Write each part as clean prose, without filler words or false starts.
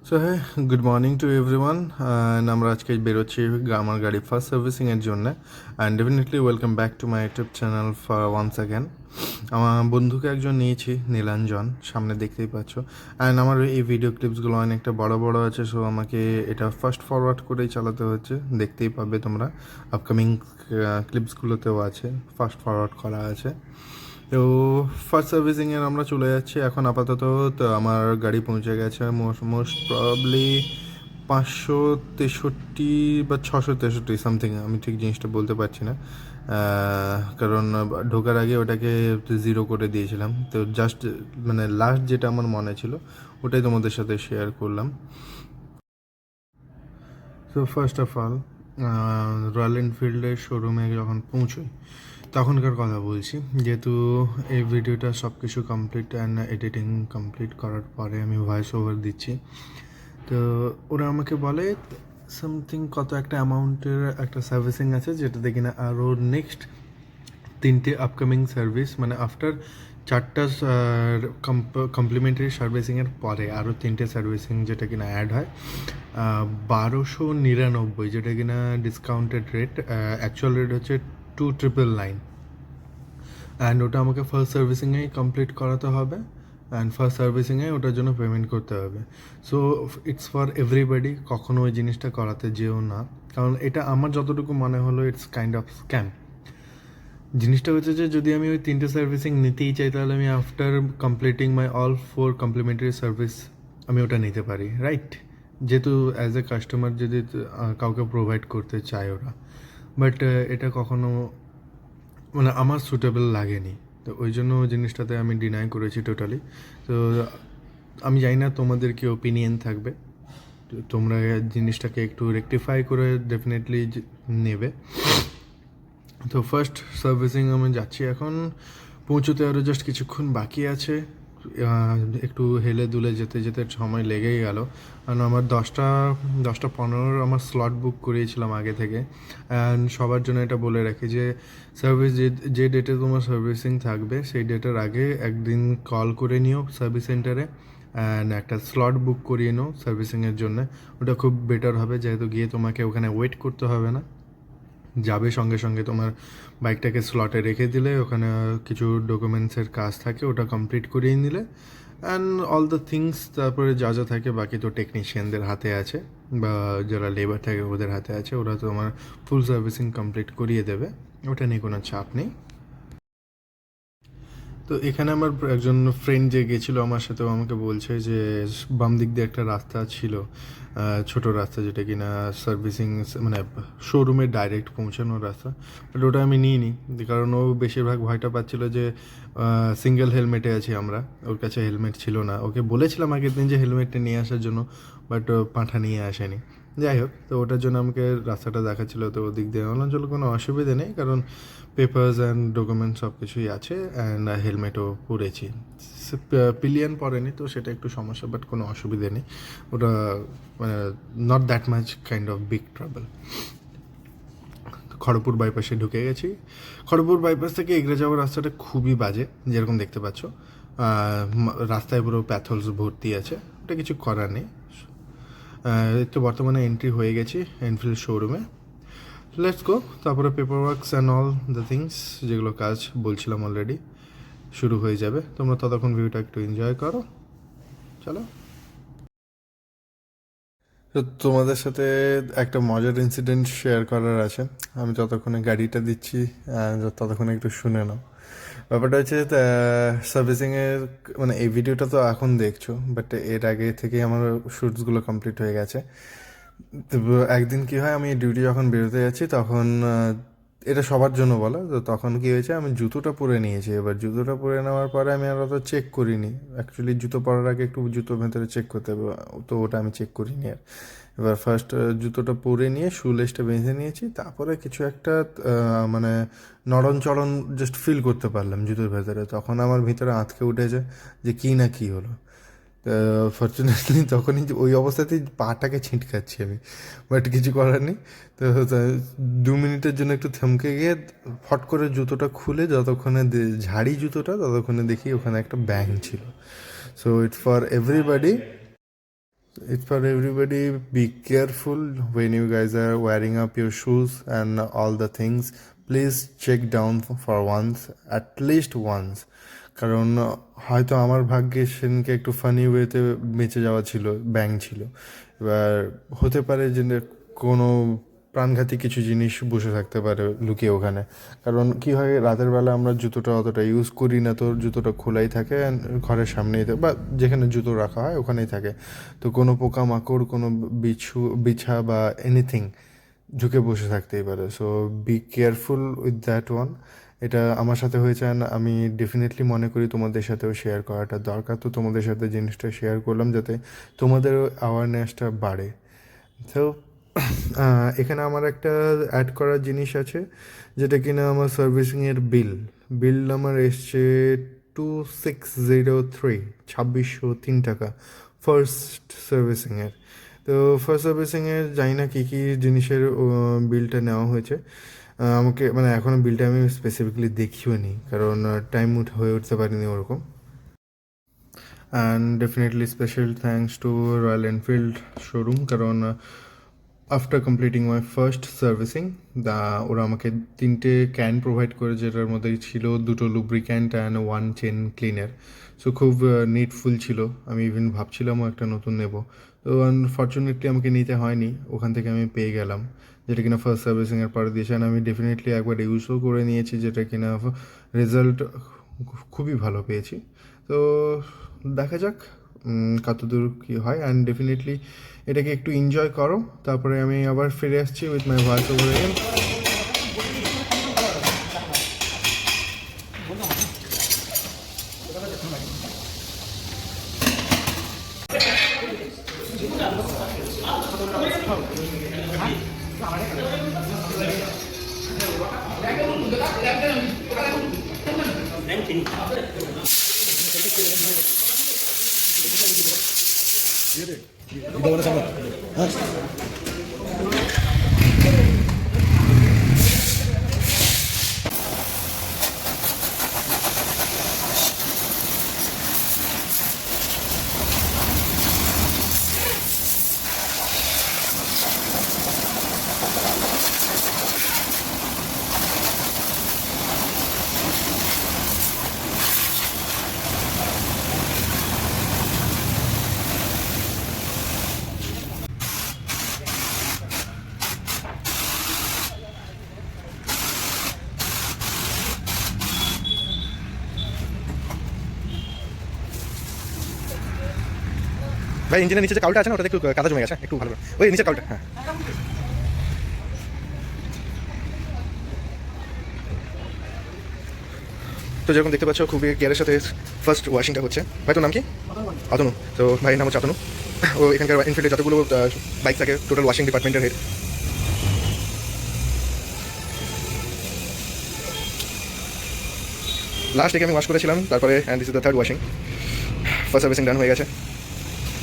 So হ্যাঁ, good morning to everyone. And আমরা আজকে বেরোচ্ছি আমার গাড়ি ফার্স্ট সার্ভিসিংয়ের জন্য। And definitely welcome back to my YouTube channel for once again. আমার বন্ধুকে একজন নিয়েছি, নীলাঞ্জন, সামনে দেখতেই পাচ্ছ। অ্যান্ড আমার এই ভিডিও ক্লিপসগুলো অনেকটা বড় বড় আছে, সো আমাকে এটা ফাস্ট ফরওয়ার্ড করেই চালাতে হচ্ছে। দেখতেই পাবে তোমরা, আপকামিং ক্লিপসগুলোতেও আছে, ফাস্ট ফরওয়ার্ড করা আছে। তো ফার্স্ট সার্ভিসিংয়ের আমরা চলে যাচ্ছি এখন আপাতত। তো আমার গাড়ি পৌঁছে গেছে মোস্ট প্রবাবলি 563 বা 663 সামথিং, আমি ঠিক জিনিসটা বলতে পারছি না, কারণ ঢোকার আগে ওটাকে 0 করে দিয়েছিলাম। তো জাস্ট মানে লাস্ট যেটা আমার মনে ছিল ওটাই তোমাদের সাথে শেয়ার করলাম। তো ফার্স্ট অফ অল, রয়্যাল এনফিল্ডের শোরুমে যখন পৌঁছোই তখনকার কথা বলছি, যেহেতু এই ভিডিওটা সব কিছু কমপ্লিট অ্যান্ড এডিটিং কমপ্লিট করার পরে আমি ভয়েস ওভার দিচ্ছি। তো ওরা আমাকে বলে সামথিং কত একটা অ্যামাউন্টের একটা সার্ভিসিং আছে, যেটাতে কিনা আরও নেক্সট 3টে আপকামিং সার্ভিস, মানে আফটার 4টা কমপ্লিমেন্টারি সার্ভিসিংয়ের পরে আরও 3টে সার্ভিসিং যেটা কিনা অ্যাড হয় 1299, যেটা কিনা ডিসকাউন্টেড রেট। অ্যাকচুয়াল রেট হচ্ছে 2999। অ্যান্ড ওটা আমাকে ফার্স্ট সার্ভিসিংয়েই কমপ্লিট করাতে হবে, অ্যান্ড ফার্স্ট সার্ভিসিংয়ে ওটার জন্য পেমেন্ট করতে হবে। সো ইটস ফর এভরিবডি, কখনো ওই জিনিসটা করাতে যেও না, কারণ এটা আমার যতটুকু মনে হলো ইটস কাইন্ড অফ স্ক্যাম। জিনিসটা হচ্ছে যে যদি আমি ওই 3টে সার্ভিসিং নিতেই চাই, তাহলে আমি after completing my all 4 complimentary service আমি ওটা নিতে পারি, রাইট? যেহেতু অ্যাজ এ কাস্টমার যদি কাউকে প্রোভাইড করতে চায় ওরা, বাট এটা কখনো মানে আমার সুটেবল লাগেনি। তো ওই জন্য জিনিসটাতে আমি ডিনাই করেছি টোটালি। তো আমি জানি না তোমাদের কি ওপিনিয়ন থাকবে, তো তোমরা জিনিসটাকে একটু রেকটিফাই করে ডেফিনেটলি নেবে। তো ফার্স্ট সার্ভিসিং আমি যাচ্ছি এখন, পৌঁছতে আরও জাস্ট কিছুক্ষণ বাকি আছে। একটু হেলে দুলে যেতে যেতে সময় লেগেই গেল, কারণ আমার 10টা 15 আমার স্লট বুক করিয়েছিলাম আগে থেকে। অ্যান্ড সবার জন্য এটা বলে রাখি যে সার্ভিস যে ডেটে তোমার সার্ভিসিং থাকবে সেই ডেটের আগে একদিন কল করে নিও সার্ভিস সেন্টারে, অ্যান্ড একটা স্লট বুক করিয়ে নাও সার্ভিসিংয়ের জন্য। ওটা খুব বেটার হবে, যেহেতু গিয়ে তোমাকে ওখানে ওয়েট করতে হবে না, যাবে সঙ্গে সঙ্গে তোমার বাইকটাকে স্লটে রেখে দিলে, ওখানে কিছু ডকুমেন্টসের কাজ থাকে ওটা কমপ্লিট করিয়ে নিলে, অ্যান্ড অল দ্য থিংস তারপরে যা যা থাকে বাকি তো টেকনিশিয়ানদের হাতে আছে, বা যারা লেবার থাকে ওদের হাতে আছে, ওরা তোমার ফুল সার্ভিসিং কমপ্লিট করিয়ে দেবে, ওটা নিয়ে কোনো চাপ নেই। তো এখানে আমার একজন ফ্রেন্ড যে গেছিলো আমার সাথে, ও আমাকে বলছে যে বাম দিক দিয়ে একটা রাস্তা ছিল, ছোট রাস্তা, যেটা কিনা সার্ভিসিং মানে শোরুমে ডাইরেক্ট পৌঁছানোর রাস্তা, বাট ওটা আমি নিইনি, কারণ ও বেশিরভাগ ভয়টা পাচ্ছিলো যে সিঙ্গেল হেলমেটে আছি আমরা, ওর কাছে হেলমেট ছিল না। ওকে বলেছিলাম আগের দিন যে হেলমেটটা নিয়ে আসার জন্য, বাট পাঁঠা নিয়ে আসেনি। যাই হোক, তো ওটার জন্য আমাকে রাস্তাটা দেখাচ্ছিলো, তো ওদিক দিয়ে আমার চলো কোনো অসুবিধা নেই, কারণ পেপার্স অ্যান্ড ডকুমেন্টস সব কিছুই আছে, অ্যান্ড হেলমেটও পরেছি। পিলিয়ন পরেনি, তো সেটা একটু সমস্যা, বাট কোনো অসুবিধে নেই, ওটা মানে not that much kind of big trouble. Kharagpur বাইপাসে ঢুকে গেছি। খড়গপুর বাইপাস থেকে এগড়ে যাওয়ার রাস্তাটা খুবই বাজে, যেরকম দেখতে পাচ্ছ রাস্তায় পুরো প্যাথলস ভর্তি আছে, ওটা কিছু করার নেই। তো বর্তমানে এন্ট্রি হয়ে গেছি এনফিল্ড শোরুমে। লেটস গো, তারপরে paper works and all the things, যেগুলো কাজ বলছিলাম অলরেডি, শুরু হয়ে যাবে। তোমরা ততক্ষণ ভিউটা একটু এনজয় করো, চলো। তো তোমাদের সাথে একটা মজার ইনসিডেন্ট শেয়ার করার আছে, আমি ততক্ষণে গাড়িটা দিচ্ছি, ততক্ষণে একটু শুনে নাও। ব্যাপারটা হচ্ছে সার্ভিসিংয়ের, মানে এই ভিডিওটা তো এখন দেখছো, বাট এর আগে থেকে আমার শ্যুটসগুলো কমপ্লিট হয়ে গেছে। তো একদিন কি হয়, আমি ডিউটি যখন বেরোতে যাচ্ছি তখন এটা সবার জন্য বলা, তো তখন কি হয়েছে, আমি জুতোটা পরে নিয়েছি। এবার জুতোটা পরে নেওয়ার পরে আমি আর অত চেক করিনি, অ্যাকচুয়ালি জুতো পরার আগে একটু জুতোর ভেতরে চেক করতে হবে, তো ওটা আমি চেক করিনি। আর এবার ফার্স্ট জুতোটা পরে নিয়ে শু লেসটা বেঁধে নিয়েছি, তারপরে কিছু একটা মানে নড়ন চড়ন জাস্ট ফিল করতে পারলাম জুতোর ভেতরে, তখন আমার ভিতরে আঁতকে উঠেছে যে কী না কী হলো। ফর্চুনেটলি তখনই ওই অবস্থাতেই পাটাকে ছিটকাচ্ছি আমি, বাট কিছু করার নেই। তো 2 মিনিটের জন্য একটু থমকে গিয়ে ফট করে জুতোটা খুলে যতক্ষণে ঝাড়ি জুতোটা, ততক্ষণে দেখি ওখানে একটা ব্যাং ছিল। So it's for everybody, It's for everybody. Be careful when you guys are wearing up your shoes and all the things. Please check down for once, at least once. কারণ হয়তো আমার ভাগ্যে সেদিনকে একটু ফানি ওয়েতে বেঁচে যাওয়া ছিল, ব্যাং ছিল। এবার হতে পারে যে কোনো প্রাণঘাতী কিছু জিনিস বসে থাকতে পারে লুকিয়ে ওখানে। কারণ কি হয়, রাতের বেলা আমরা জুতোটা অতটা ইউজ করি না, তো জুতোটা খোলাই থাকে and ঘরের সামনেই থাকে বা যেখানে জুতো রাখা হয় ওখানেই থাকে। তো কোনো পোকামাকড়, কোনো বিছা বা এনিথিং ঝুঁকে বসে থাকতেই পারে। So be careful with that one. এটা আমার সাথে হয়েছে and আমি ডেফিনেটলি মনে করি তোমাদের সাথেও শেয়ার করাটা দরকার। তো তোমাদের সাথে জিনিসটা শেয়ার করলাম যাতে তোমাদেরও অ্যাওয়ারনেসটা বাড়ে। তো এখানে আমার একটা অ্যাড করার জিনিস আছে, যেটা কিনা আমার সার্ভিসিংয়ের বিল আমার এসছে 2603, 2603 টাকা ফার্স্ট সার্ভিসিংয়ের। তো ফার্স্ট সার্ভিসিংয়ের জানি না কী কী জিনিসের বিলটা নেওয়া হয়েছে। আমাকে মানে এখনও বিলটা আমি স্পেসিফিকলি দেখিও নি, কারণ টাইম হয়ে উঠতে পারিনি ওরকম। And definitely special thanks to Royal Enfield showroom, কারণ after completing my first servicing ওরা আমাকে 3টে ক্যান প্রোভাইড করে, যেটার মধ্যে ছিল 2টো lubricant and 1 chain cleaner. So খুব নিডফুল ছিল। আমি ইভেন ভাবছিলামও একটা নতুন নেব, তো আনফর্চুনেটলি আমাকে নিতে হয়নি, ওখান থেকে আমি পেয়ে গেলাম, যেটা কিনা ফার্স্ট সার্ভিসিংয়ের পরে দিয়েছে। আর আমি ডেফিনেটলি একবার ইউজও করে নিয়েছি, যেটা কিনা রেজাল্ট খুবই ভালো পেয়েছি। তো দেখা যাক কতদূর কী হয়। অ্যান্ড ডেফিনেটলি এটাকে একটু এনজয় করো, তারপরে আমি আবার ফিরে আসছি with my voice over again. ভাই ইঞ্জিনের নিচে যে কাউলটা আছে না, ওটাতে একটু কাদা জমে গেছে, একটু ভালো করে ওই নিচের কাউলটা। হ্যাঁ, তো যেরকম দেখতে পাচ্ছ খুবই কেয়ারের সাথে ফার্স্ট ওয়াশিংটা হচ্ছে। ভাই তোর নাম কি? অতনু। তো ভাইয়ের নাম হচ্ছে অতনু, ও এখানকার এনফিল্ডের যতগুলো বাইক থাকে টোটাল ওয়াশিং ডিপার্টমেন্টের হেড। লাস্ট থেকে আমি ওয়াশ করেছিলাম, তারপরে and this is the third washing. First servicing done হয়ে গেছে,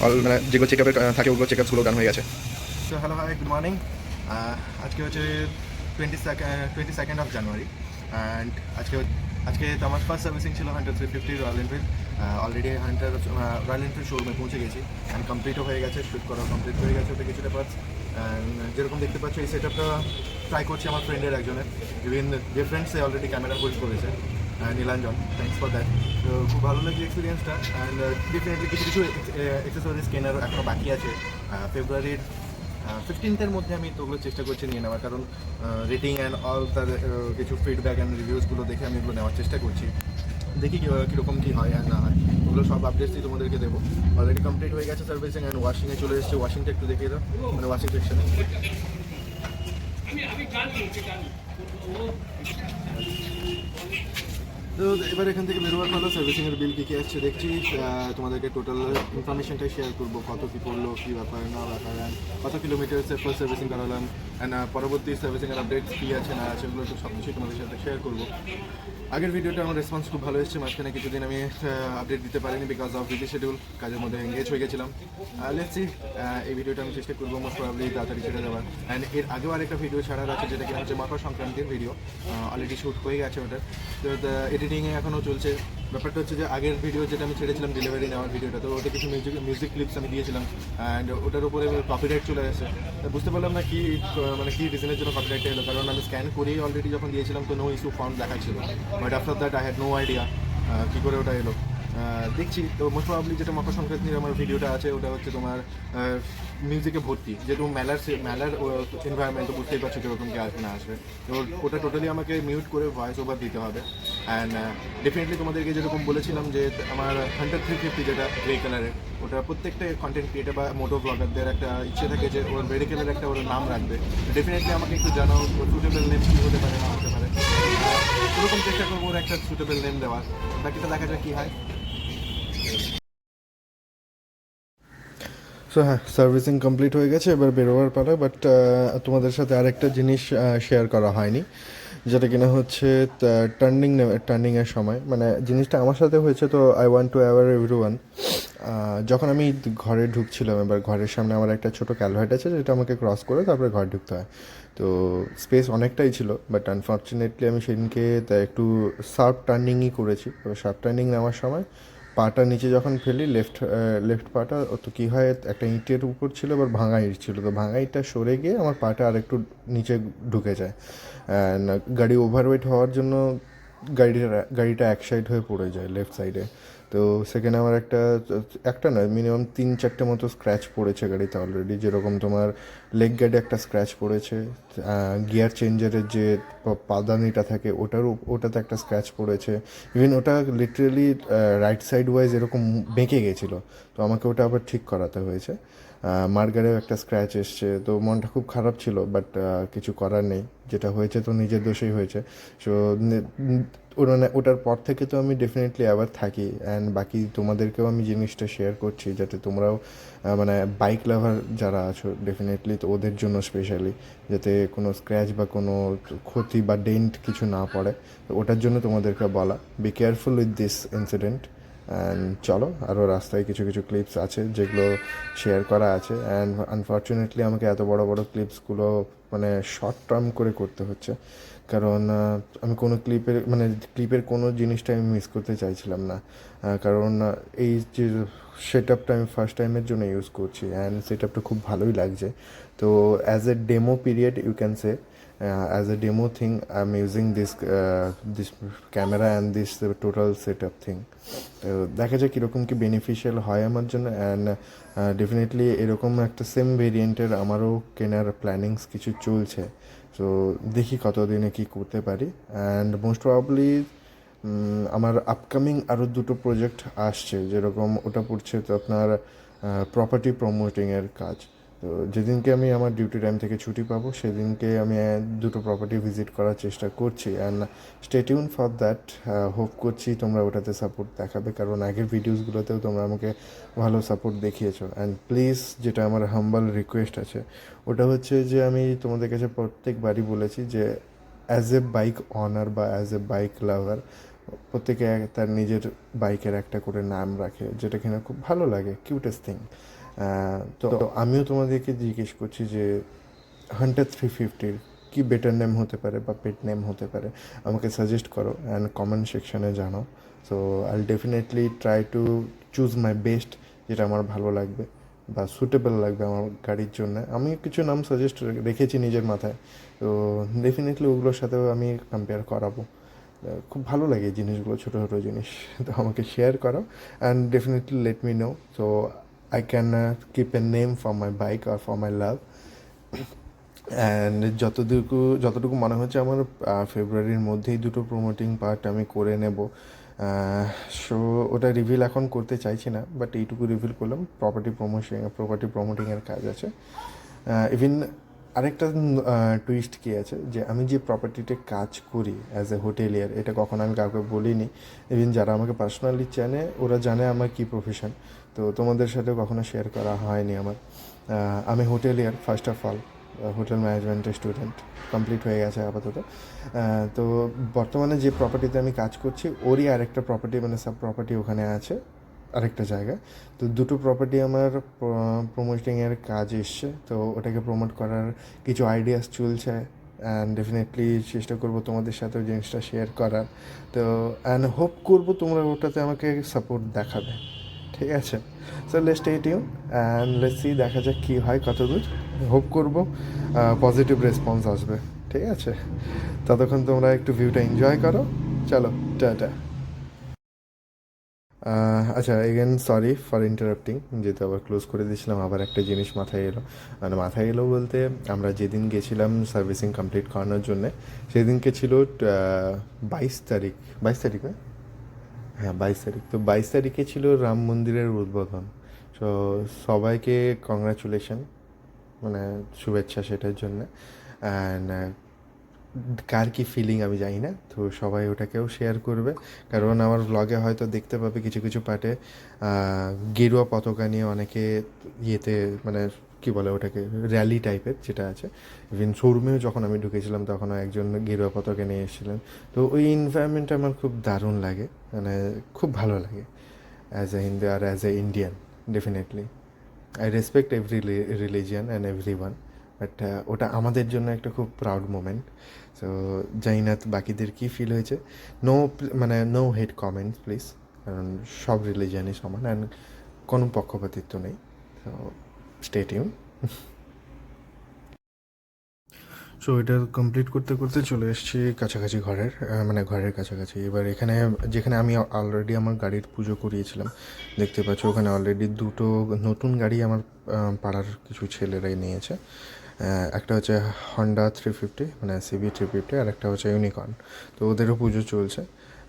অল মানে যেগুলো চেকআপের থাকে ওগুলো চেকআপসগুলো ডান হয়ে গেছে। তো হ্যালো হাই, গুড মর্নিং। আজকে হচ্ছে 22nd অফ জানুয়ারি, অ্যান্ড আজকে তো আমার ফার্স্ট সার্ভিসিং ছিল Hunter 350 royal Enfield. Already Hunter royal Enfield শোরুমে পৌঁছে গেছি, অ্যান্ড কমপ্লিটও হয়ে গেছে, শ্যুট করা কমপ্লিট হয়ে গেছে ওটা কিছুটা পার্টস। অ্যান্ড যেরকম দেখতে পাচ্ছ এই সেটআপটা ট্রাই করছি আমার ফ্রেন্ডের একজনের, ইভেন যে ফ্রেন্ডসে অলরেডি ক্যামেরা হোল্ড করেছে, নীলাঞ্জন, থ্যাংকস ফর দ্যাট। তো খুব ভালো লাগছে এক্সপিরিয়েন্সটা। অ্যান্ড ডেফিনেটলি কিছু কিছু অ্যাক্সেসরিজ কেনার এখনও বাকি আছে। ফেব্রুয়ারির 15th মধ্যে আমি তো ওগুলো চেষ্টা করছি নিয়ে নেওয়ার, কারণ রেটিং অ্যান্ড অল তার কিছু ফিডব্যাক অ্যান্ড রিভিউসগুলো দেখে আমি এগুলো নেওয়ার চেষ্টা করছি। দেখি কীরকম কী হয় আর না হয়, ওগুলো সব আপডেটসই তোমাদেরকে দেবো। অলরেডি কমপ্লিট হয়ে গেছে সার্ভিসিং, অ্যান্ড ওয়াশিংয়ে চলে এসেছে। ওয়াশিংটা একটু দেখিয়ে দাও, মানে ওয়াশিং সেকশনে। তো এবার এখান থেকে বেরোবার হলো, সার্ভিসিংয়ের বিল কী কী আসছে দেখছি। তোমাদেরকে টোটাল ইনফরমেশনটাই শেয়ার করবো, কত কী পড়লো, কী ব্যাপার না ব্যাপার, কত কিলোমিটার ফার্স্ট সার্ভিসিং করালাম, অ্যান্ড পরবর্তী সার্ভিসিংয়ের আপডেটস কী আছে না আছে ওগুলো সব কিছুই তোমাদের সাথে শেয়ার করবো। আগের ভিডিওটা আমার রেসপন্স খুব ভালো এসেছে, মাঝখানে কিছুদিন আমি আপডেট দিতে পারিনি বিকজ অফ বিজি শিডিউল, কাজের মধ্যে এঙ্গেজ হয়ে গেছিলাম। লেটস সি, এই ভিডিওটা আমি চেষ্টা করবো মোস্ট প্রবাবলি তাড়াতাড়ি ছেড়ে দেওয়ার। অ্যান্ড এর আগেও আরেকটা ভিডিও ছাড়ার আছে, যেটা কি হচ্ছে মকর সংক্রান্তির ভিডিও, অলরেডি শ্যুট হয়ে গেছে ওটা। তো এডিটিংয়ে এখনও চলছে। ব্যাপারটা হচ্ছে যে আগের ভিডিও যেটা আমি ছেড়েছিলাম ডেলিভারি নেওয়ার ভিডিওটা, তো ওটা কিছু মিউজিক ক্লিপস আমি দিয়েছিলাম অ্যান্ড ওটার উপরে কপিরাইট চলে আসে। বুঝতে পারলাম না কি মানে কী রিজনের জন্য কপিরাইটটা এলো, কারণ আমি স্ক্যান করেই অলরেডি যখন দিয়েছিলাম তো নো ইস্যু ফাউন্ড দেখাচ্ছিল, but after that I had no idea কী করে ওটা এলো। দেখছি তো মোস্ট প্রবাবলি যেটা মকর সংক্রান্তির আমার ভিডিওটা আছে ওটা হচ্ছে তোমার মিউজিকে ভর্তি, যেহেতু মেলার এনভায়রনমেন্ট তো বুঝতেই পারছো কীরকম কি আসবে না আসবে। তো ওটা টোটালি আমাকে মিউট করে ভয়েস ওভার দিতে হবে অ্যান্ড ডেফিনেটলি তোমাদেরকে যেরকম বলেছিলাম যে আমার 100-350 যেটা গ্রে কালারের, ওটা প্রত্যেকটা কন্টেন্ট ক্রিয়েটার বা মোটো ব্লগারদের একটা ইচ্ছে থাকে যে ওর মেডিকেলের একটা ওর নাম রাখবে। ডেফিনেটলি আমাকে একটু জানাও ওর সুটেবল নেম কী হতে পারে না হতে পারে, ওরকম চেষ্টা করবো ওর একটা সুটেবল নেম দেওয়ার। বাকিটা দেখা যাক কী হয়। সো হ্যাঁ, সার্ভিসিং কমপ্লিট হয়ে গেছে, এবার বেরোবার পালা। বাট তোমাদের সাথে আরেকটা জিনিস শেয়ার করা হয়নি, যেটা কিনা হচ্ছে টার্নিংয়ের সময়, মানে জিনিসটা আমার সাথে হয়েছে। তো I want to aware everyone, যখন আমি ঘরে ঢুকছিলাম, এবার ঘরের সামনে আমার একটা ছোটো ক্যালভার্ট আছে যেটা আমাকে ক্রস করে তারপরে ঘর ঢুকতে হয়। তো স্পেস অনেকটাই ছিল, বাট আনফর্চুনেটলি আমি সেদিনকে তা একটু শার্প টার্নিংই করেছি। এবার শার্প টার্নিং নেওয়ার সময় পাটা নিচে যখন ফেলি, লেফট পাটা, তো কী হয়, একটা ইঁটের উপর ছিল, এবার ভাঙা ইঁট ছিল, তো ভাঙা ইঁটটা সরে গিয়ে আমার পাটা আরেকটু নিচে ঢুকে যায় অ্যান্ড গাড়ি ওভারওয়েট হওয়ার জন্য গাড়িটা এক সাইড হয়ে পড়ে যায় লেফট সাইডে। তো সেখানে আমার একটা নয়, মিনিমাম 3-4টে মতো স্ক্র্যাচ পড়েছে গাড়িতে অলরেডি। যেরকম তোমার লেগ গার্ডে একটা স্ক্র্যাচ পড়েছে, গিয়ার চেঞ্জারের যে পাদানিটা থাকে ওটাতে একটা স্ক্র্যাচ পড়েছে। ইভেন ওটা লিটারেলি রাইট সাইড ওয়াইজ এরকম বেঁকে গেছিলো, তো আমাকে ওটা আবার ঠিক করাতে হয়েছে। মার্গারেও একটা স্ক্র্যাচ এসছে, তো মনটা খুব খারাপ ছিল, বাট কিছু করার নেই, যেটা হয়েছে তো নিজের দোষেই হয়েছে। সো ওটার পর থেকে তো আমি ডেফিনেটলি আবার থাকি অ্যান্ড বাকি তোমাদেরকেও আমি জিনিসটা শেয়ার করছি, যাতে তোমরাও মানে বাইক লাভার যারা আছো ডেফিনেটলি, তো ওদের জন্য স্পেশালি, যাতে কোনো স্ক্র্যাচ বা কোনো ক্ষতি বা ডেন্ট কিছু না পড়ে, তো ওটার জন্য তোমাদেরকে বলা। Be careful with this incident. And চলো, আরও রাস্তায় কিছু কিছু ক্লিপস আছে যেগুলো শেয়ার করা আছে, অ্যান্ড আনফর্চুনেটলি আমাকে এত বড় বড় ক্লিপসগুলো মানে শর্ট টার্ম করে করতে হচ্ছে, কারণ আমি কোনো ক্লিপের কোনো জিনিসটা আমি মিস করতে চাইছিলাম না। কারণ এই যে সেট আপটা আমি ফার্স্ট টাইমের জন্য ইউজ করছি অ্যান্ড সেট আপটা খুব ভালোই লাগছে। তো as a demo period you can say, as a demo thing I'm using this camera and this total setup thing. তো দেখা যায় কীরকম কি বেনিফিশিয়াল হয় আমার জন্য, অ্যান্ড ডেফিনেটলি এরকম একটা সেম ভেরিয়েন্টের আমারও কেনার প্ল্যানিংস কিছু চলছে। তো দেখি কতদিনে কী করতে পারি, অ্যান্ড মোস্ট প্রবাবলি আমার আপকামিং আরও দুটো প্রজেক্ট আসছে, যেরকম ওটা পড়ছে তো আপনার প্রপার্টি প্রমোটিংয়ের কাজ। তো যেদিনকে আমি আমার ডিউটি টাইম থেকে ছুটি পাবো সেদিনকে আমি দুটো প্রপার্টি ভিজিট করার চেষ্টা করছি, and stay tune for that. Hope করছি তোমরা ওটাতে সাপোর্ট দেখাবে, কারণ আগের ভিডিওসগুলোতেও তোমরা আমাকে ভালো সাপোর্ট দেখিয়েছো। অ্যান্ড প্লিজ, যেটা আমার হাম্বল রিকোয়েস্ট আছে ওটা হচ্ছে যে আমি তোমাদের কাছে প্রত্যেকবারই বলেছি যে অ্যাজ এ বাইক অনার বা অ্যাজ এ বাইক লাভার, প্রত্যেকে তার নিজের বাইকের একটা করে নাম রাখে, যেটা কিনা খুব ভালো লাগে, কিউটেস্ট থিং। তো আমিও তোমাদেরকে জিজ্ঞেস করছি যে হান্টার 350 কি বেটার নেম হতে পারে বা পেট নেম হতে পারে, আমাকে সাজেস্ট করো অ্যান্ড কমেন্ট সেকশানে জানাও। So I definitely try to choose my best, যেটা আমার ভালো লাগবে বা সুটেবল লাগবে আমার গাড়ির জন্য। আমি কিছু নাম সাজেস্ট রেখেছি নিজের মাথায়, তো ডেফিনেটলি ওগুলোর সাথেও আমি কম্পেয়ার করাবো। খুব ভালো লাগে এই জিনিসগুলো, ছোটো ছোটো জিনিস, তো আমাকে শেয়ার করো and definitely let me no, so I can keep a name for my bike or for my love. And যতটুকু মনে হচ্ছে আমার ফেব্রুয়ারির মধ্যেই দুটো প্রমোটিং পার্ট আমি করে নেব। সো ওটা রিভিল এখন করতে চাইছি না, বাট এইটুকু রিভিল করলাম, প্রপার্টি প্রমোটিংয়ের কাজ আছে। ইভেন আরেকটা টুইস্ট কী আছে, যে আমি যে প্রপার্টিতে কাজ করি অ্যাজ এ হোটেলিয়ার, এটা কখনো আমি কাউকে বলিনি। ইভেন যারা আমাকে পার্সোনালি চেনে ওরা জানে আমার কী প্রফেশন, তো তোমাদের সাথে কখনো শেয়ার করা হয়নি আমার। আমি হোটেলিয়ার, ফার্স্ট অফ অল হোটেল ম্যানেজমেন্টের স্টুডেন্ট, কমপ্লিট হয়ে গেছে আপাতত। তো বর্তমানে যে প্রপার্টিতে আমি কাজ করছি ওরই আরেকটা প্রপার্টি, মানে সাব প্রপার্টি ওখানে আছে আরেকটা জায়গায়। তো দুটো প্রপার্টি আমার প্রমোটিংয়ের কাজ এসছে, তো ওটাকে প্রমোট করার কিছু আইডিয়াস চলছে, অ্যান্ড ডেফিনেটলি চেষ্টা করবো তোমাদের সাথেও জিনিসটা শেয়ার করার। তো অ্যান্ড হোপ করবো তোমরা ওটাতে আমাকে সাপোর্ট দেখাবে, ঠিক আছে? So let's stay tune and let's see, দেখা যাক কী হয়, কত দূর। হোপ করবো পজিটিভ রেসপন্স আসবে, ঠিক আছে? ততক্ষণ তোমরা একটু ভিউটা এনজয় করো। চলো, টাটা। আচ্ছা, এগেন সরি ফর ইন্টারাপ্টিং, যেহেতু আবার ক্লোজ করে দিয়েছিলাম, আবার একটা জিনিস মাথায় এলো। মানে মাথায় এলো বলতে, আমরা যেদিন গেছিলাম সার্ভিসিং কমপ্লিট করানোর জন্যে, সেদিনকে ছিল 22 তারিখ। 22 তারিখ না? হ্যাঁ, 22 তারিখ। তো 22 তারিখে ছিল রাম মন্দিরের উদ্বোধন। তো সবাইকে কংগ্রাচুলেশন, মানে শুভেচ্ছা সেটার জন্য। অ্যান্ড কার কী ফিলিং আমি জানি না, তো সবাই ওটাকেও শেয়ার করবে। কারণ আমার ব্লগে হয়তো দেখতে পাবে কিছু কিছু পার্টে গেরুয়া পতাকা নিয়ে অনেকে ইয়েতে, মানে কী বলে ওটাকে, র্যালি টাইপের যেটা আছে। ইভেন শোরুমেও যখন আমি ঢুকেছিলাম তখনও একজন গেরুয়া পতাকা নিয়ে এসেছিলেন। তো ওই এনভায়রনমেন্টটা আমার খুব দারুণ লাগে, মানে খুব ভালো লাগে অ্যাজ এ হিন্দু আর as a Indian. Definitely I respect every religion and every one, but ওটা আমাদের জন্য একটা খুব প্রাউড মোমেন্ট। সো জানি না বাকিদের কী ফিল হয়েছে। নো, মানে নো হেট কমেন্টস প্লিজ, কারণ সব রিলিজিয়ানই সমান অ্যান্ড কোনো পক্ষপাতিত্ব নেই। So stay tune. সো এটা কমপ্লিট করতে করতে চলে এসেছি কাছাকাছি ঘরের, মানে ঘরের কাছাকাছি। এবার এখানে, যেখানে আমি অলরেডি আমার গাড়ির পুজো করিয়েছিলাম, দেখতে পাচ্ছ ওখানে অলরেডি দুটো নতুন গাড়ি আমার পাড়ার কিছু ছেলেরাই নিয়েছে। একটা হচ্ছে হন্ডা 350, মানে সিবি 350, আর একটা হচ্ছে ইউনিকর্ন। তো ওদেরও পুজো চলছে।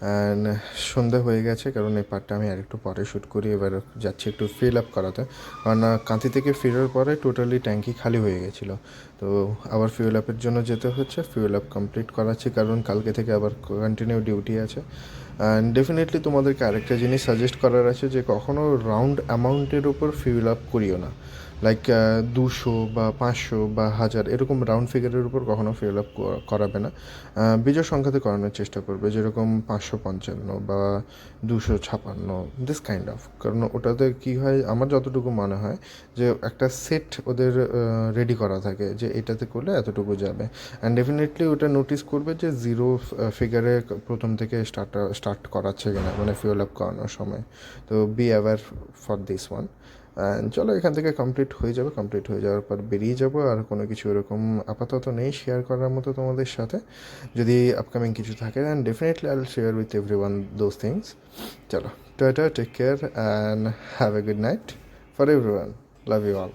অ্যান্ড সন্ধ্যা হয়ে গেছে, কারণ এই পার্টটা আমি আরেকটু পরে শ্যুট করি। এবার যাচ্ছি একটু ফিল আপ করাতে, কারণ কাঁথি থেকে ফেরার পরে টোটালি ট্যাঙ্কি খালি হয়ে গেছিলো। তো আবার ফিউল আপের জন্য যেতে হচ্ছে, ফিউল আপ কমপ্লিট করাচ্ছি, কারণ কালকে থেকে আবার কন্টিনিউ ডিউটি আছে। অ্যান্ড ডেফিনেটলি তোমাদেরকে আরেকটা জিনিস সাজেস্ট করার আছে, যে কখনও রাউন্ড অ্যামাউন্টের উপর ফিউল আপ করিও না। লাইক 200 বা 500 বা 1000 এরকম রাউন্ড ফিগারের উপর কখনও ফিউল আপ করাবে না। বিজয় সংখ্যাতে করানোর চেষ্টা করবে, যেরকম 555 বা 256, দিস কাইন্ড অফ। কারণ ওটাতে কী হয়, আমার যতটুকু মনে হয় যে একটা সেট ওদের রেডি করা থাকে, যে এটাতে করলে এতটুকু যাবে। অ্যান্ড ডেফিনেটলি ওটা নোটিস করবে যে জিরো ফিগারে প্রথম থেকে স্টার্ট করাচ্ছে কিনা, মানে ফিউল আপ করানোর সময়। তো be aware for this one. চলো, এখান থেকে কমপ্লিট হয়ে যাবে, কমপ্লিট হয়ে যাওয়ার পর বেরিয়ে যাবো। আর কোনো কিছু এরকম আপাতত নেই শেয়ার করার মতো তোমাদের সাথে। যদি আপকামিং কিছু থাকে, and definitely I will share with every one those things. চলো, tata, take care and have a good night for every one. Love you all.